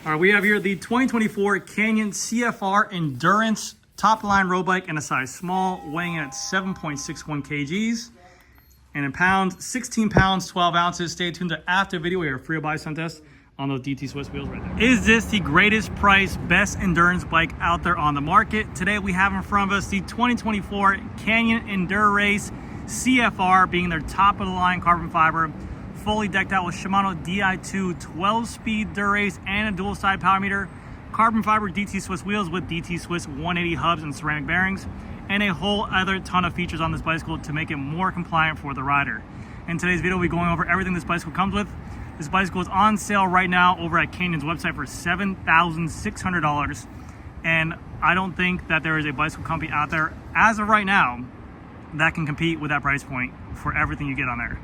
All right, we have here the 2024 Canyon CFR Endurance top-line road bike in a size small, weighing in at 7.61 kgs. And in pounds, 16 pounds, 12 ounces. Stay tuned to after video. We have a free buy sun test on those DT Swiss wheels right there. Is this the greatest price, best endurance bike out there on the market? Today we have in front of us the 2024 Canyon ENDURACE CFR, being their top-of-the-line carbon fiber, fully decked out with Shimano Di2 12-speed Durace and a dual-side power meter, carbon fiber DT Swiss wheels with DT Swiss 180 hubs and ceramic bearings, and a whole other ton of features on this bicycle to make it more compliant for the rider. In today's video, we'll be going over everything this bicycle comes with. This bicycle is on sale right now over at Canyon's website for $7,600, and I don't think that there is a bicycle company out there as of right now that can compete with that price point for everything you get on there.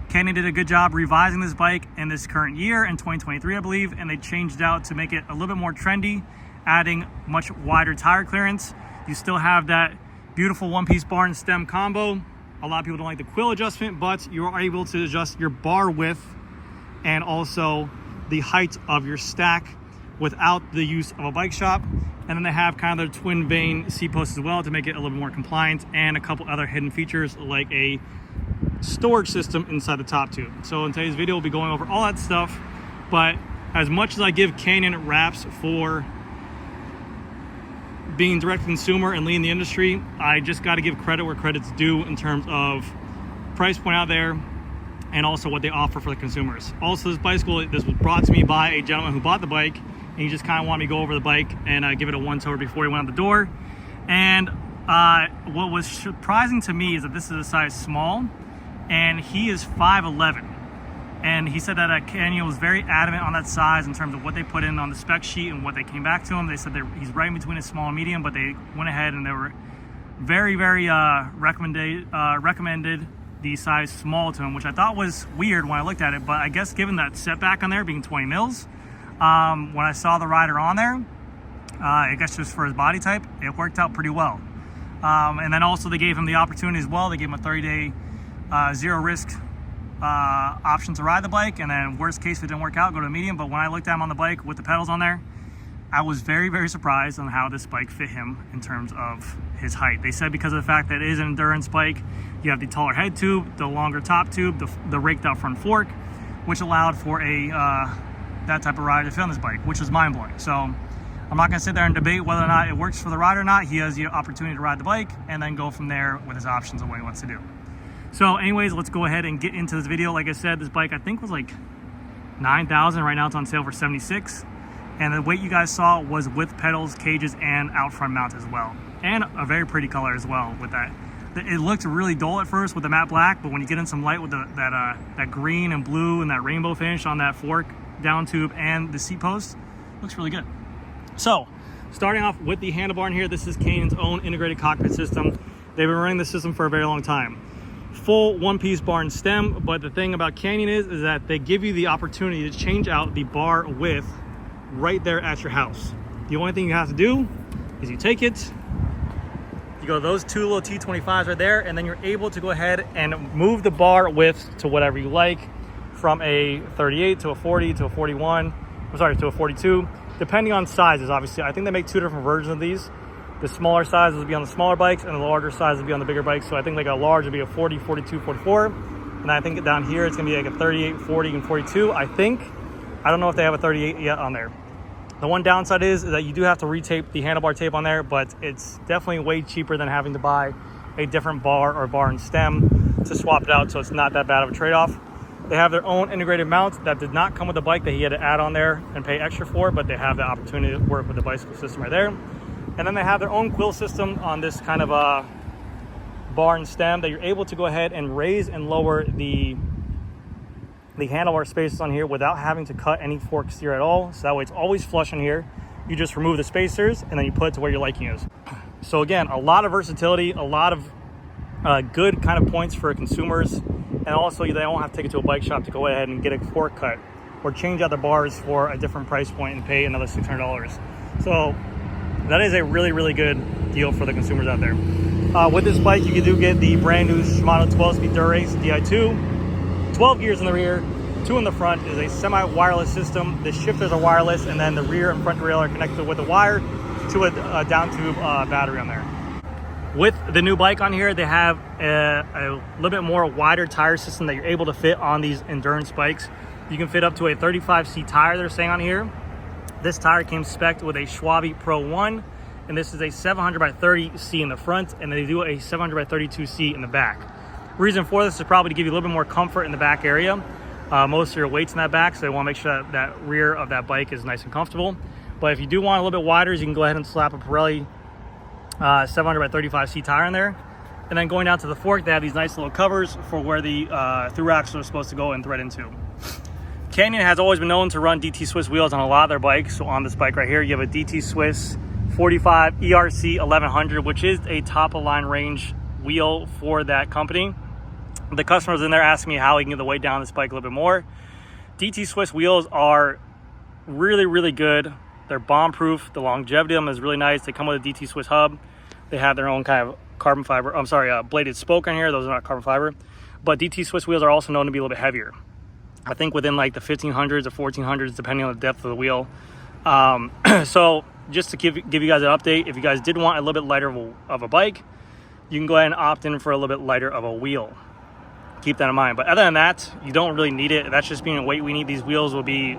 Canyon did a good job revising this bike in this current year, in 2023 I believe, and they changed it out to make it a little bit more trendy, adding much wider tire clearance. You still have that beautiful one-piece bar and stem combo. A lot of people don't like the quill adjustment, but you are able to adjust your bar width and also the height of your stack without the use of a bike shop. And then they have kind of their twin vane seat posts as well to make it a little more compliant, and a couple other hidden features like a storage system inside the top tube. So in today's video, we'll be going over all that stuff. But as much as I give Canyon raps for being direct consumer and leading the industry, I just got to give credit where credit's due in terms of price point out there and also what they offer for the consumers. Also, this bicycle, this was brought to me by a gentleman who bought the bike, and he just kind of wanted me to go over the bike and give it a once over before he went out the door. And what was surprising to me is that this is a size small, and he is 5'11", and he said that Canyon was very adamant on that size in terms of what they put in on the spec sheet and what they came back to him. They said he's right in between a small and medium, but they went ahead and they were very recommended the size small to him, which I thought was weird when I looked at it. But I guess given that setback on there being 20 mils, when I saw the rider on there, I guess just for his body type, it worked out pretty well. And then also they gave him the opportunity as well. They gave him a 30-day zero risk option to ride the bike, and then worst case if it didn't work out, go to a medium. But when I looked at him on the bike with the pedals on there, I was very surprised on how this bike fit him in terms of his height. They said because of the fact that it is an endurance bike, you have the taller head tube, the longer top tube, the raked out front fork, which allowed for a that type of rider to fit on this bike, which was mind-blowing. So I'm not going to sit there and debate whether or not it works for the rider or not. He has the opportunity to ride the bike and then go from there with his options of what he wants to do. So anyways, let's go ahead and get into this video. Like I said, this bike I think was like $9,000. Right now it's on sale for $76,000. And the weight you guys saw was with pedals, cages, and out front mount as well. And a very pretty color as well with that. It looked really dull at first with the matte black, but when you get in some light with that green and blue and that rainbow finish on that fork, down tube, and the seat post, looks really good. So starting off with the handlebar in here, this is Canyon's own integrated cockpit system. They've been running the system for a very long time. Full one-piece bar and stem, but the thing about Canyon is that they give you the opportunity to change out the bar width right there at your house. The only thing you have to do is you take it, you go to those two little T25s right there, and then you're able to go ahead and move the bar width to whatever you like, from a 38 to a 40 to a 41, I'm sorry, to a 42, depending on sizes. Obviously, I think they make two different versions of these. The smaller sizes will be on the smaller bikes, and the larger sizes will be on the bigger bikes. So I think like a large would be a 40, 42, 44. And I think down here it's gonna be like a 38, 40, and 42, I think. I don't know if they have a 38 yet on there. The one downside is that you do have to retape the handlebar tape on there, but it's definitely way cheaper than having to buy a different bar or bar and stem to swap it out, so it's not that bad of a trade-off. They have their own integrated mount that did not come with the bike that he had to add on there and pay extra for, but they have the opportunity to work with the bicycle system right there. And then they have their own quill system on this kind of bar and stem that you're able to go ahead and raise and lower the handlebar spaces on here without having to cut any forks here at all. So that way it's always flush in here. You just remove the spacers and then you put it to where your liking is. So again, a lot of versatility, a lot of good kind of points for consumers. And also they don't have to take it to a bike shop to go ahead and get a fork cut or change out the bars for a different price point and pay another $600. So that is a really good deal for the consumers out there. With this bike, you do get the brand new Shimano 12-speed Durace Di2, 12 gears in the rear, two in the front is a semi-wireless system. The shifters are wireless, and then the rear and front derailleur are connected with a wire to a down tube battery on there. With the new bike on here, they have a little bit more wider tire system that you're able to fit on these endurance bikes. You can fit up to a 35C tire, they're saying on here. This tire came spec'd with a Schwalbe Pro 1, and this is a 700 by 30C in the front, and they do a 700 by 32C in the back. Reason for this is probably to give you a little bit more comfort in the back area. Most of your weight's in that back, so they want to make sure that rear of that bike is nice and comfortable. But if you do want a little bit wider, you can go ahead and slap a Pirelli 700 by 35C tire in there. And then going down to the fork, they have these nice little covers for where the through axle is supposed to go and thread into. Canyon has always been known to run DT Swiss wheels on a lot of their bikes. So on this bike right here, you have a DT Swiss 45 ERC 1100, which is a top of line range wheel for that company. The customer's in there asking me how he can get the weight down on this bike a little bit more. DT Swiss wheels are really, really good. They're bomb proof. The longevity of them is really nice. They come with a DT Swiss hub. They have their own kind of carbon fiber, bladed spoke on here. Those are not carbon fiber. But DT Swiss wheels are also known to be a little bit heavier. I think within like the 1500s or 1400s, depending on the depth of the wheel. So just to give you guys an update, if you guys did want a little bit lighter of a bike, you can go ahead and opt in for a little bit lighter of a wheel. Keep that in mind. But other than that, you don't really need it. That's just being a weight we need. These wheels will be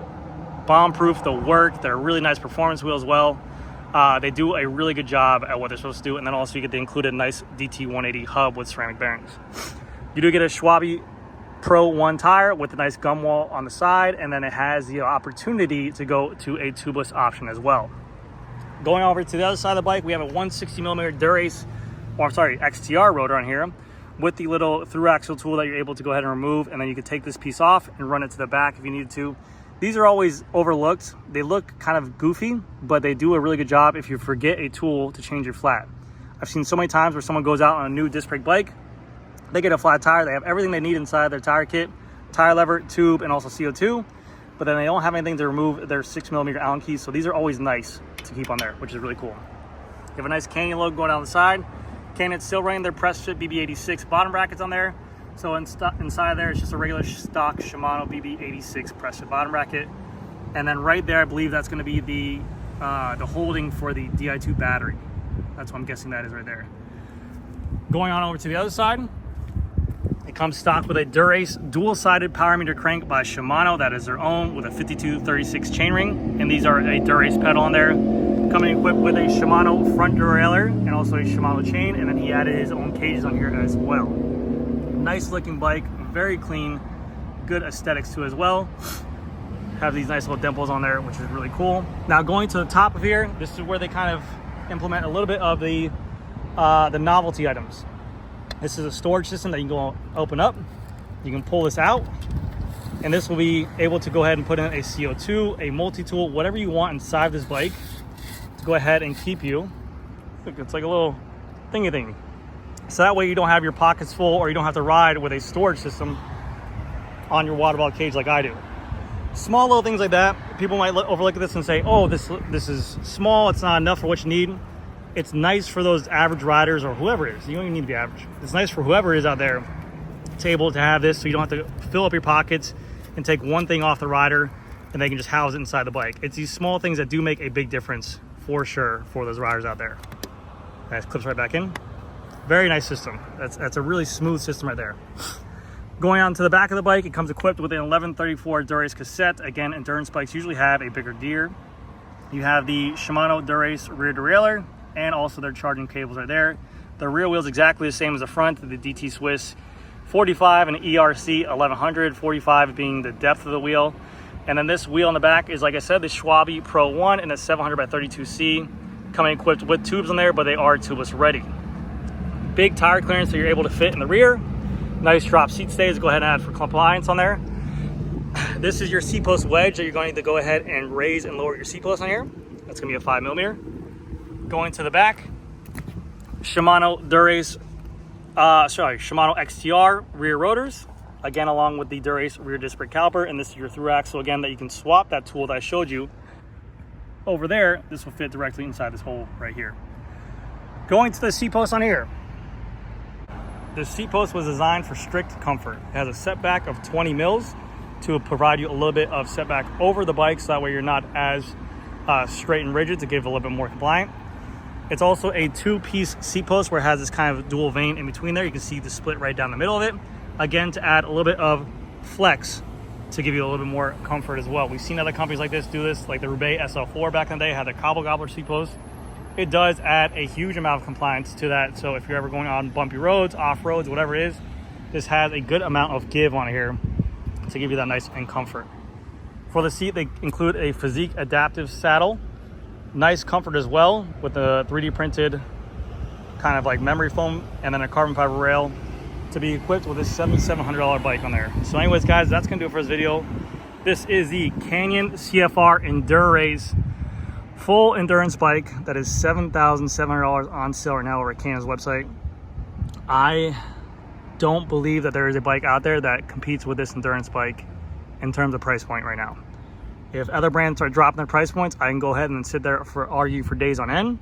bomb proof. They'll work. They're really nice performance wheels as well. They do a really good job at what they're supposed to do. And then also you get the included nice DT 180 hub with ceramic bearings. You do get a Schwalbe Pro 1 tire with a nice gum wall on the side. And then it has the opportunity to go to a tubeless option as well. Going over to the other side of the bike, we have a 160mm XTR rotor on here with the little through axle tool that you're able to go ahead and remove, and then you can take this piece off and run it to the back if you needed to. These are always overlooked. They look kind of goofy, but they do a really good job if you forget a tool to change your flat. I've seen so many times where someone goes out on a new disc brake bike, they get a flat tire, they have everything they need inside their tire kit, tire lever, tube, and also CO2, but then they don't have anything to remove their 6mm Allen keys, so these are always nice to keep on there, which is really cool. You have a nice Canyon logo going down the side. Canyon's still running their press fit BB86 bottom brackets on there. So inside there, it's just a regular stock Shimano BB86 press fit bottom bracket. And then right there, I believe that's going to be the holding for the Di2 battery. That's what I'm guessing that is right there. Going on over to the other side, it comes stocked with a ENDURACE dual-sided power meter crank by Shimano. That is their own with a 5236 chainring. And these are a ENDURACE pedal on there. Coming equipped with a Shimano front derailleur and also a Shimano chain, and then he added his own cages on here as well. Nice looking bike, very clean, good aesthetics too as well. Have these nice little dimples on there, which is really cool. Now going to the top of here, this is where they kind of implement a little bit of the novelty items. This is a storage system that you can go open up. You can pull this out, and this will be able to go ahead and put in a CO2, a multi-tool, whatever you want inside this bike. Go ahead and keep you. Look, it's like a little thingy thing. So that way you don't have your pockets full, or you don't have to ride with a storage system on your water bottle cage like I do. Small little things like that. People might overlook this and say, oh, this is small, it's not enough for what you need. It's nice for those average riders or whoever it is. You don't even need to be average. It's nice for whoever is out there to able to have this, so you don't have to fill up your pockets and take one thing off the rider and they can just house it inside the bike. It's these small things that do make a big difference for sure for those riders out there. That clips right back in. Very nice system. That's a really smooth system right there. Going on to the back of the bike, it comes equipped with an 1134 ENDURACE cassette. Again, endurance bikes usually have a bigger gear. You have the Shimano ENDURACE rear derailleur and also their charging cables right there. The rear wheel is exactly the same as the front, the DT Swiss 45 and ERC 1100, 45 being the depth of the wheel. And then this wheel in the back is, like I said, the Schwalbe Pro 1 and a 700 by 32C, coming equipped with tubes on there, but they are tubeless ready. Big tire clearance, so you're able to fit in the rear. Nice drop seat stays, go ahead and add for compliance on there. This is your seat post wedge that you're going to go ahead and raise and lower your seat post on here. That's going to be a 5mm. Going to the back, Shimano Shimano XTR rear rotors. Again, along with the ENDURACE rear disc brake caliper, and this is your through axle again that you can swap that tool that I showed you over there. This will fit directly inside this hole right here. Going to the seat post on here. This seat post was designed for strict comfort. It has a setback of 20 mils to provide you a little bit of setback over the bike, so that way you're not as straight and rigid, to give it a little bit more compliant. It's also a 2-piece seat post where it has this kind of dual vane in between there. You can see the split right down the middle of it. Again, to add a little bit of flex to give you a little bit more comfort as well. We've seen other companies like this do this, like the Roubaix SL4 back in the day had the cobble gobbler seat post. It does add a huge amount of compliance to that. So if you're ever going on bumpy roads, off roads, whatever it is, this has a good amount of give on here to give you that nice and comfort. For the seat, they include a physique adaptive saddle. Nice comfort as well, with the 3D printed kind of like memory foam, and then a carbon fiber rail to be equipped with this $7,700 bike on there. So anyways, guys, that's gonna do it for this video. This is the Canyon CFR ENDURACE full endurance bike that is $7,700 on sale right now over at Canyon's website. I don't believe that there is a bike out there that competes with this endurance bike in terms of price point right now. If other brands start dropping their price points, I can go ahead and sit there for argue for days on end.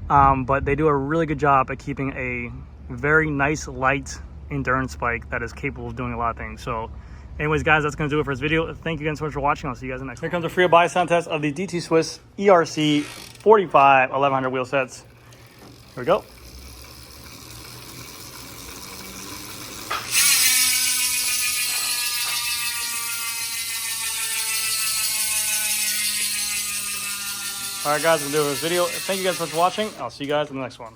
But they do a really good job at keeping a very nice, light endurance bike that is capable of doing a lot of things. So anyways, guys, that's going to do it for this video. Thank you guys so much for watching. I'll see you guys in the next one. Here comes a free buy sound test of the DT Swiss ERC 45 1100 wheel sets. Here we go. All right, guys, we'll do this video. Thank you guys so much for watching. I'll see you guys in the next one.